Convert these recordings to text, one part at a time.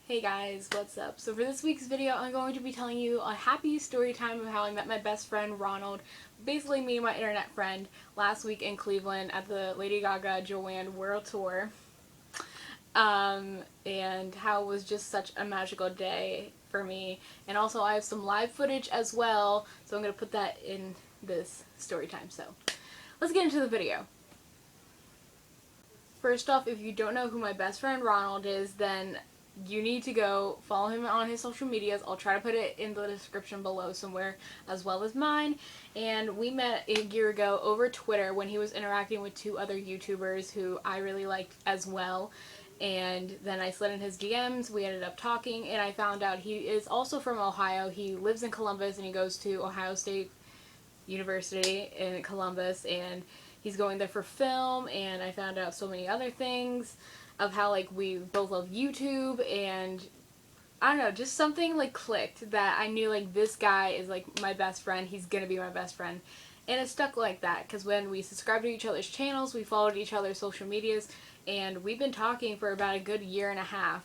Hey guys, what's up? So for this week's video, I'm going to be telling you a happy story time of how I met my best friend Ronald, basically me and my internet friend, last week in Cleveland at the Lady Gaga Joanne World Tour. And how it was just such a magical day for me. And also I have some live footage as well, so I'm going to put that in this story time. So let's get into the video. First off, if you don't know who my best friend Ronald is, then you need to go follow him on his social medias. I'll try to put it in the description below somewhere, as well as mine. And we met a year ago over Twitter when he was interacting with two other YouTubers who I really liked as well. And then I slid in his DMs, we ended up talking, and I found out he is also from Ohio. He lives in Columbus and he goes to Ohio State University in Columbus, and he's going there for film. And I found out so many other things of how like we both love YouTube, and I don't know, just something like clicked that I knew like this guy is like my best friend, he's gonna be my best friend. And it stuck like that because when we subscribed to each other's channels, we followed each other's social medias, and we've been talking for about a good year and a half.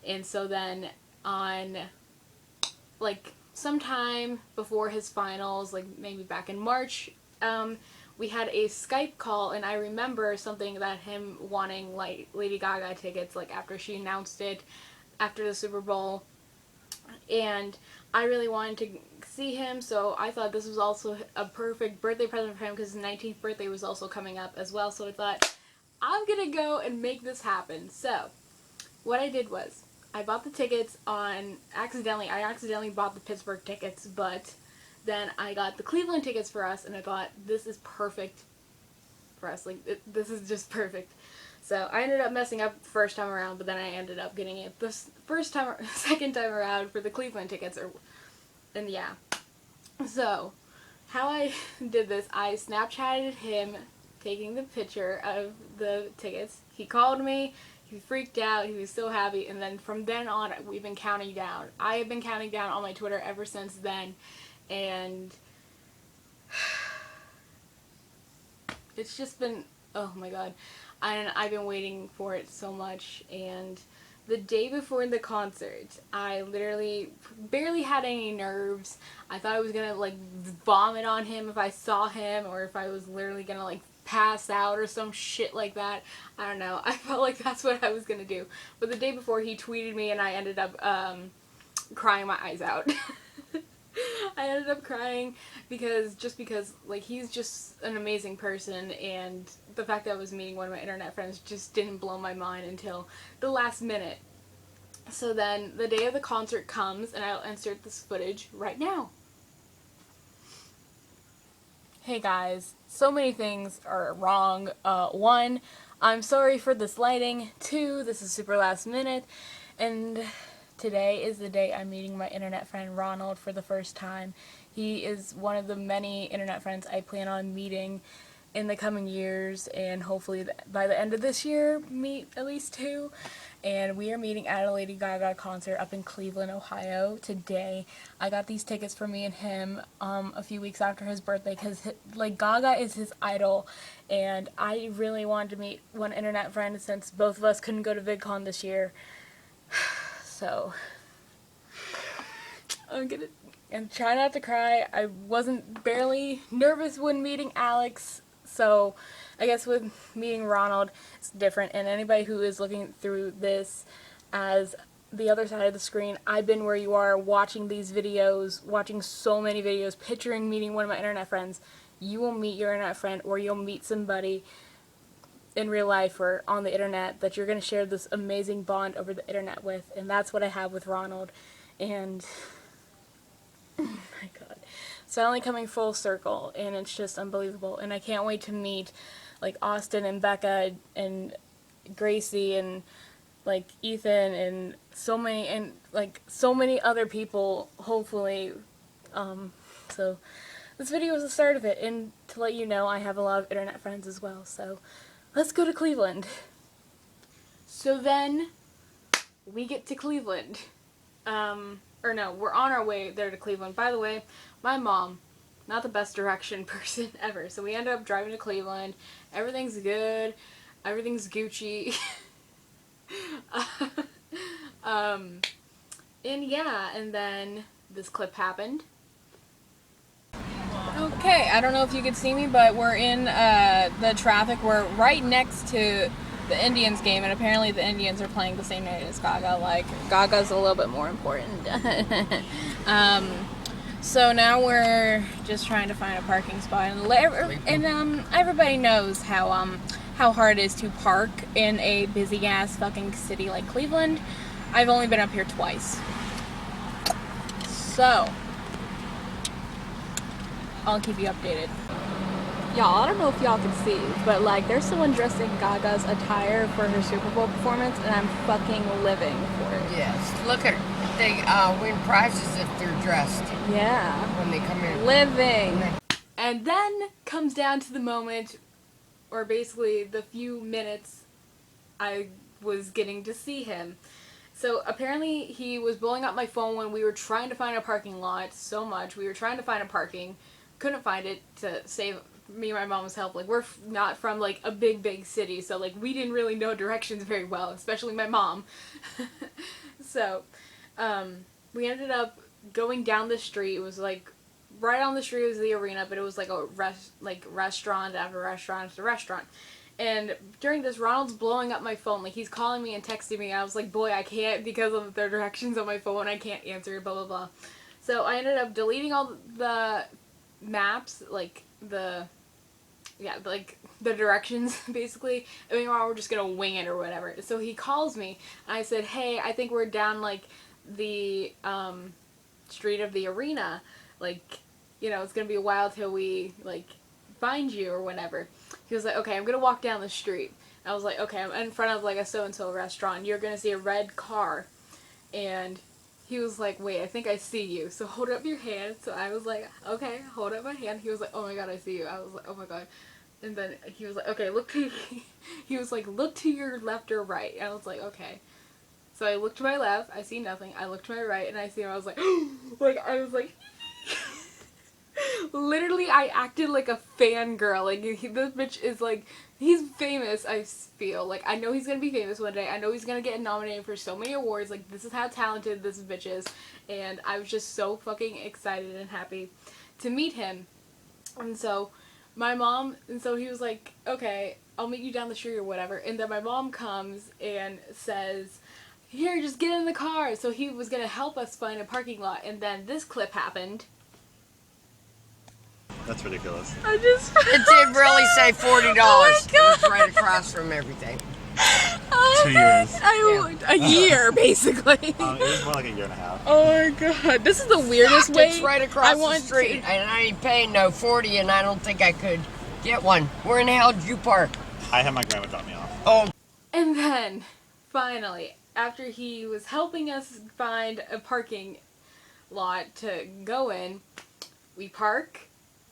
And so then on like sometime before his finals, like maybe back in March, we had a Skype call, and I remember something that him wanting like Lady Gaga tickets like after she announced it after the Super Bowl, and I really wanted to see him, so I thought this was also a perfect birthday present for him because his 19th birthday was also coming up as well. So I thought, I'm gonna go and make this happen. So what I did was I bought the tickets on accidentally. I accidentally bought the Pittsburgh tickets, but then I got the Cleveland tickets for us, and I thought, this is perfect for us. Like, this is just perfect. So I ended up messing up first time around, but then I ended up getting it this second time around for the Cleveland tickets. And yeah. So how I did this, I Snapchatted him taking the picture of the tickets. He called me. He freaked out. He was so happy. And then from then on, we've been counting down. I have been counting down on my Twitter ever since then. And it's just been, oh my god, and I've been waiting for it so much. And the day before the concert, I literally barely had any nerves. I thought I was gonna like vomit on him if I saw him, or if I was literally gonna like pass out or some shit like that. I don't know. I felt like that's what I was gonna do. But the day before, he tweeted me, and I ended up crying my eyes out. I ended up crying because like he's just an amazing person, and the fact that I was meeting one of my internet friends just didn't blow my mind until the last minute. So then the day of the concert comes, and I'll insert this footage right now. Hey guys, so many things are wrong. One, I'm sorry for this lighting. Two, this is super last minute. And today is the day I'm meeting my internet friend Ronald for the first time. He is one of the many internet friends I plan on meeting in the coming years, and hopefully by the end of this year meet at least two. And we are meeting at a Lady Gaga concert up in Cleveland, Ohio today. I got these tickets for me and him a few weeks after his birthday because like Gaga is his idol, and I really wanted to meet one internet friend since both of us couldn't go to VidCon this year. So I'm gonna try not to cry. I wasn't barely nervous when meeting Alex, so I guess with meeting Ronald it's different. And anybody who is looking through this as the other side of the screen, I've been where you are watching these videos, watching so many videos, picturing meeting one of my internet friends. You will meet your internet friend, or you'll meet somebody in real life or on the internet that you're going to share this amazing bond over the internet with, and that's what I have with Ronald. And oh my god, it's finally coming full circle, and it's just unbelievable. And I can't wait to meet like Austin and Becca and Gracie and like Ethan and so many other people, hopefully. So this video was the start of it, and to let you know, I have a lot of internet friends as well, so let's go to Cleveland. So then we get to Cleveland. Or no, we're on our way there to Cleveland. By the way, my mom, not the best direction person ever. So we end up driving to Cleveland. Everything's good. Everything's Gucci. And yeah, and then this clip happened. Okay, I don't know if you could see me, but we're in the traffic. We're right next to the Indians game, and apparently the Indians are playing the same night as Gaga. Like, Gaga's a little bit more important. So now we're just trying to find a parking spot, and everybody knows how hard it is to park in a busy ass fucking city like Cleveland. I've only been up here twice, so I'll keep you updated. Y'all, I don't know if y'all can see, but like, there's someone dressed in Gaga's attire for her Super Bowl performance, and I'm fucking living for it. Yes, look at her. They win prizes if they're dressed. Yeah. When they come in. Living. And then comes down to the moment, or basically the few minutes I was getting to see him. So apparently he was blowing up my phone when we were trying to find a parking lot so much. We were trying to find a parking, couldn't find it to save me and my mom's help. Like, we're not from like a big city, so like we didn't really know directions very well, especially my mom. So we ended up going down the street. It was like right on the street was the arena, but it was like a restaurant after restaurant after restaurant. And during this, Ronald's blowing up my phone. Like, he's calling me and texting me. I was like, boy, I can't, because of the directions on my phone, I can't answer, blah, blah, blah. So I ended up deleting all the maps, like the directions, basically. And meanwhile, we're just gonna wing it or whatever. So he calls me, and I said, hey, I think we're down, like, the street of the arena. Like, you know, it's gonna be a while till we, like, find you or whatever. He was like, okay, I'm gonna walk down the street. I was like, okay, I'm in front of, like, a so-and-so restaurant. You're gonna see a red car. And he was like, wait, I think I see you. So hold up your hand. So I was like, okay, hold up my hand. He was like, oh my god, I see you. I was like, oh my god. And then he was like, okay, he was like, look to your left or right. And I was like, okay. So I looked to my left, I see nothing. I looked to my right, and I see him. I was like, I was like, literally, I acted like a fangirl. Like, this bitch is like, he's famous, I feel. Like, I know he's gonna be famous one day. I know he's gonna get nominated for so many awards. Like, this is how talented this bitch is. And I was just so fucking excited and happy to meet him. And so he was like, okay, I'll meet you down the street or whatever. And then my mom comes and says, here, just get in the car. So he was gonna help us find a parking lot. And then this clip happened. That's ridiculous. It did really say $40. Oh, it was right across from everything. 2 years. A year, basically. It was more like a year and a half. Oh my god, this is the weirdest way. It's right across the street, and I ain't paying no $40, and I don't think I could get one. Where in the hell did you park? I had my grandma drop me off. Oh. And then, finally, after he was helping us find a parking lot to go in, we park,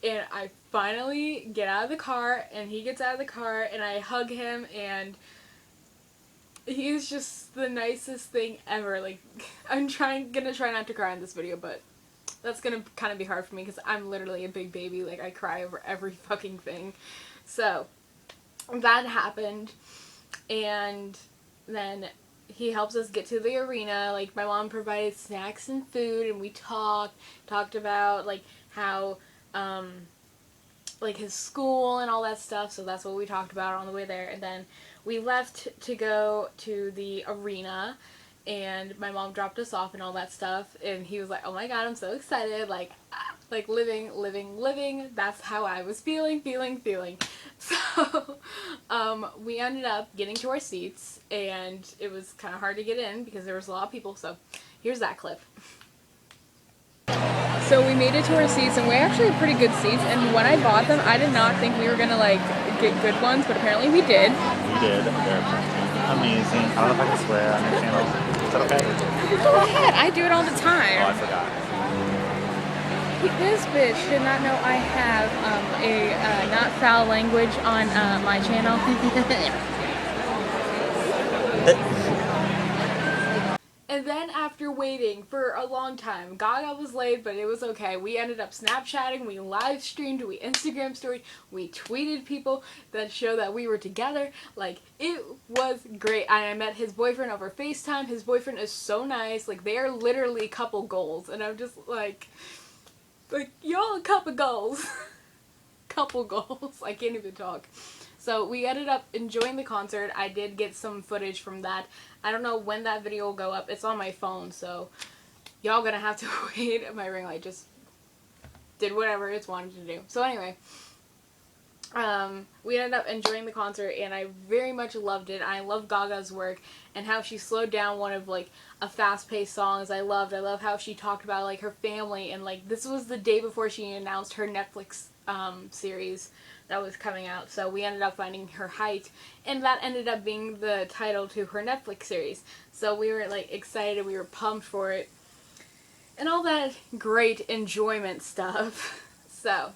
and I finally get out of the car, and he gets out of the car, and I hug him, and he's just the nicest thing ever. Like, I'm gonna try not to cry in this video, but that's gonna kind of be hard for me because I'm literally a big baby. Like, I cry over every fucking thing. So that happened, and then he helps us get to the arena. Like, my mom provided snacks and food, and we talked about, like, how like his school and all that stuff. So that's what we talked about on the way there. And then we left to go to the arena, and my mom dropped us off and all that stuff, and he was like, oh my god, I'm so excited, like living. That's how I was feeling. So we ended up getting to our seats, and it was kind of hard to get in because there was a lot of people. So here's that clip. So we made it to our seats, and we actually had pretty good seats, and when I bought them, I did not think we were gonna, like, get good ones, but apparently we did. We did. They're amazing. I don't know if I can swear on your channel. Is that okay? Go ahead. I do it all the time. Oh, I forgot. This bitch did not know I have a not foul language on my channel. And then after waiting for a long time, Gaga was late, but it was okay. We ended up Snapchatting, we live streamed, we Instagram storied, we tweeted people that show that we were together. Like, it was great. I met his boyfriend over FaceTime. His boyfriend is so nice. Like, they are literally couple goals. And I'm just like y'all a couple goals. Couple goals. I can't even talk. So we ended up enjoying the concert. I did get some footage from that. I don't know when that video will go up. It's on my phone, so y'all gonna have to wait. My ring light just did whatever it's wanted to do. So anyway, we ended up enjoying the concert, and I very much loved it. I love Gaga's work and how she slowed down one of like a fast-paced songs. I love how she talked about like her family, and like this was the day before she announced her Netflix series that was coming out, so we ended up finding her height, and that ended up being the title to her Netflix series. So we were like excited, we were pumped for it, and all that great enjoyment stuff. So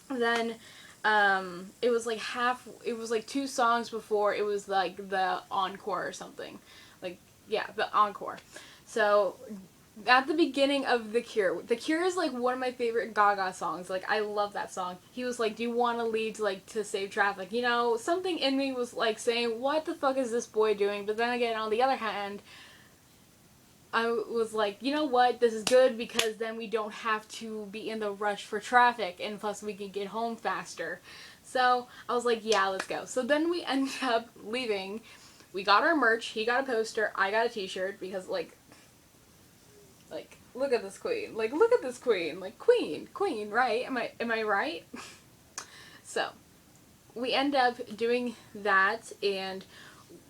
then it was like 2 songs before it was like the encore or something, like, yeah, the encore. So at the beginning of The Cure is like one of my favorite Gaga songs. Like, I love that song. He was like, do you want to leave to save traffic? You know, something in me was like saying, what the fuck is this boy doing? But then again, on the other hand, I was like, you know what, this is good because then we don't have to be in the rush for traffic, and plus we can get home faster. So I was like, yeah, let's go. So then we ended up leaving. We got our merch. He got a poster. I got a t-shirt because like, look at this queen. Like, look at this queen. Like, queen, right? Am I right? So, we end up doing that, and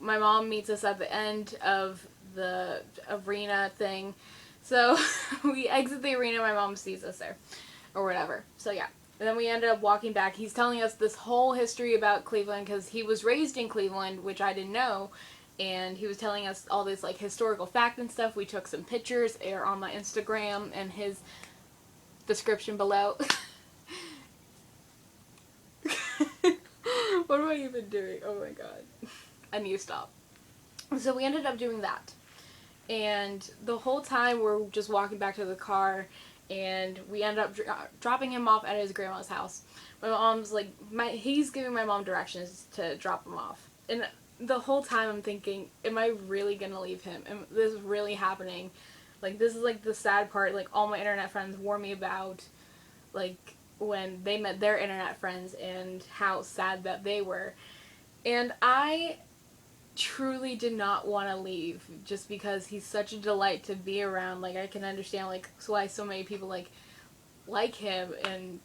my mom meets us at the end of the arena thing. So, we exit the arena, my mom sees us there, or whatever. So, yeah. And then we ended up walking back. He's telling us this whole history about Cleveland, because he was raised in Cleveland, which I didn't know. And he was telling us all this like historical fact and stuff. We took some pictures. They're on my Instagram and his description below. What am I even doing? Oh my god. I need to stop. So we ended up doing that. And the whole time we're just walking back to the car, and we ended up dropping him off at his grandma's house. My mom's like, he's giving my mom directions to drop him off. And the whole time I'm thinking, am I really gonna leave him? Am this is really happening? Like, this is like the sad part. Like, all my internet friends warned me about, like, when they met their internet friends and how sad that they were. And I truly did not want to leave just because he's such a delight to be around. Like, I can understand like why so many people like him, and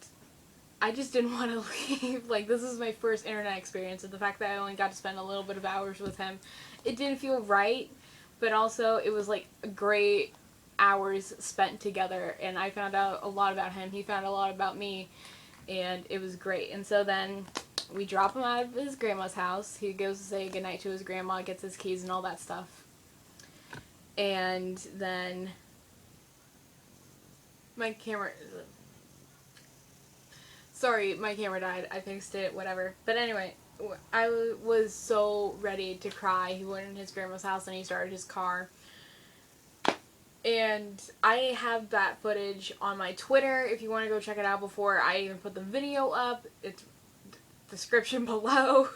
I just didn't want to leave. Like, this is my first internet experience, and the fact that I only got to spend a little bit of hours with him, it didn't feel right, but also it was like great hours spent together, and I found out a lot about him, he found a lot about me, and it was great. And so then we drop him out of his grandma's house, he goes to say goodnight to his grandma, gets his keys and all that stuff, and then my camera died. I fixed it, whatever. But anyway, I was so ready to cry. He went in his grandma's house and he started his car. And I have that footage on my Twitter if you want to go check it out before I even put the video up. It's description below.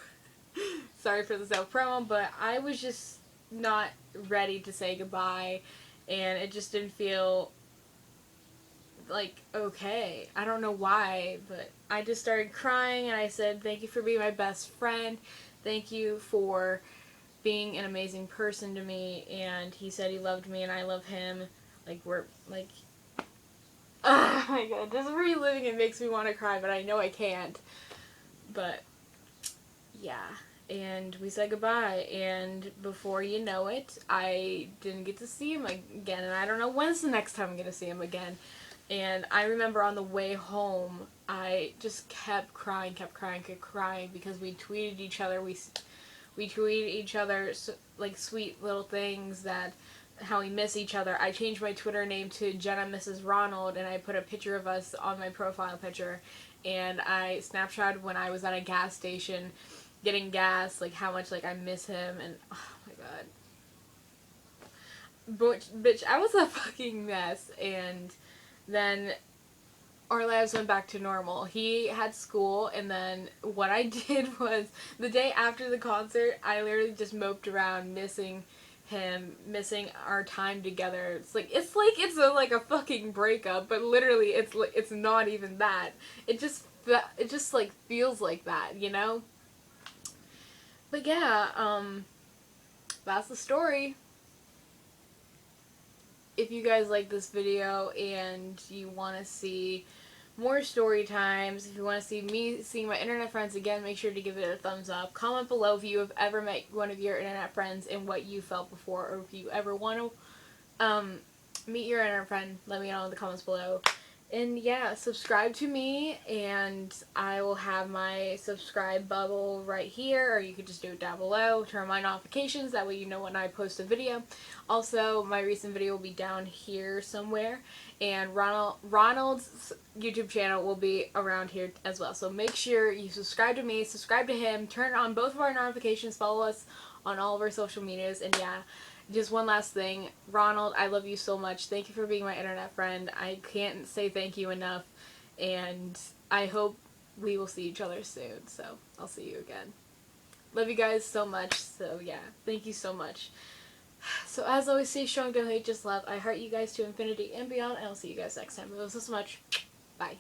Sorry for the self-promo, but I was just not ready to say goodbye, and it just didn't feel like okay. I don't know why, but I just started crying, and I said, thank you for being my best friend, thank you for being an amazing person to me. And he said he loved me and I love him. Like, we're like, oh my god, just reliving it makes me want to cry, but I know I can't. But yeah, and we said goodbye, and before you know it, I didn't get to see him again, and I don't know when's the next time I'm going to see him again. And I remember on the way home, I just kept crying, because we tweeted each other, we tweeted each other, like, sweet little things that, how we miss each other. I changed my Twitter name to Jenna Mrs. Ronald, and I put a picture of us on my profile picture, and I Snapchatted when I was at a gas station getting gas, like, how much, like, I miss him, and, oh my god. bitch, I was a fucking mess, and then our lives went back to normal. He had school, and then what I did was, the day after the concert, I literally just moped around missing him, missing our time together. It's like a fucking breakup, but literally it's not even that. It just like feels like that, you know? But yeah, that's the story. If you guys like this video and you want to see more story times, if you want to see me seeing my internet friends again, make sure to give it a thumbs up. Comment below if you have ever met one of your internet friends and what you felt before, or if you ever want to meet your internet friend. Let me know in the comments below. And yeah, subscribe to me, and I will have my subscribe bubble right here, or you could just do it down below. Turn on my notifications, that way you know when I post a video. Also, my recent video will be down here somewhere, and Ronald's YouTube channel will be around here as well. So make sure you subscribe to me, subscribe to him, turn on both of our notifications, follow us on all of our social medias, and yeah. Just one last thing. Ronald, I love you so much. Thank you for being my internet friend. I can't say thank you enough. And I hope we will see each other soon. So, I'll see you again. Love you guys so much. So, yeah. Thank you so much. So, as always, stay strong, don't hate, just love. I heart you guys to infinity and beyond. And I'll see you guys next time. Love you so much. Bye.